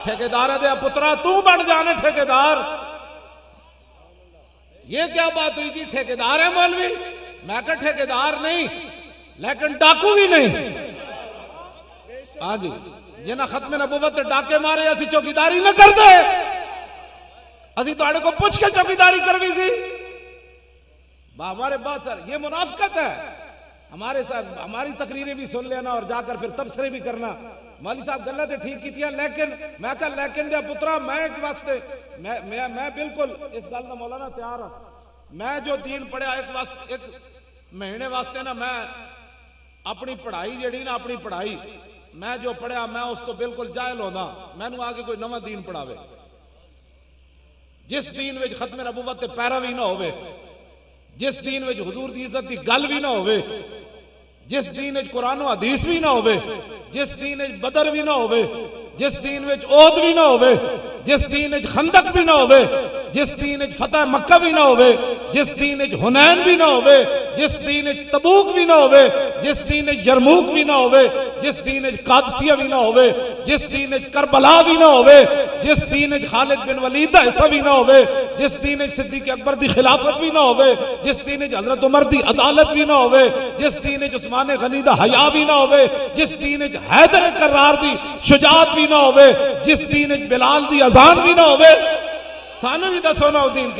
ठेकेदार दे पुत्रा तू बन जाने ठेकेदार। ये क्या बात हुई जी, ठेकेदार है मौलवी? मैं कहा ठेकेदार नहीं लेकिन डाकू भी नहीं। हाँ जी, जिन्हें खत्म नबूवत डाके मारे असी चौकीदारी न कर दे, असी तुहाडे को पूछ के चौकीदारी करनी सी। हमारे बात सर ये मुनाफिकत है। हमारे साथ हमारी तकरीरें भी सुन लेना और जाकर फिर तबसरे भी करना। मौलवी साहब गल्ला तो ठीक की थी, लेकिन मैं कहा लेकिन दे पुत्रा मैं एक वास्ते मैं बिल्कुल इस गल का मौलाना तैयार हाँ। मैं जो दीन पढ़िया एक महीने वास्ते ना मैं अपनी पढ़ाई जी ना अपनी पढ़ाई मैं जो पढ़िया मैं उस तो बिल्कुल जाहिल होना। मैनू आके कोई नवा दीन पढ़ावे, जिस दीन विच खत्म नबूवत ते पैरा भी ना होवे, जिस दीन विच हुजूर दी इज्जत दी गल भी ना होवे, जिस दीन विच कुरान हदीस भी ना होवे, जिस दीन विच बदर भी ना होवे, जिस दीन विच ओद भी ना होवे, जिस दीन विच खंदक भी ना होवे, जिस दीन विच फतह मक्का भी ना होवे, जिस दीन विच हुनैन भी ना होवे, जिस दीन विच तबूक भी ना होवे, जिस दीन विच यरमूक भी ना होवे, जिस दीन विच कादसिया भी ना होवे, जिस दीन विच करबला भी ना होवे, जिस दीन विच खालिद बिन वलीद दा हिस्सा भी ना होवे, जिस दीन विच सिद्दीक अकबर दी खिलाफत भी ना होवे, जिस दीन विच हजरत उमर दी अदालत भी ना होवे, जिस दीन विच उस्मान गनी दा हया भी ना होवे, जिस दीन विच हैदर करार दी शुजाअत भी ना होवे, जिस दीन विच बिलाल दी अजान भी ना होवे, सानू भी दसो ना दीन।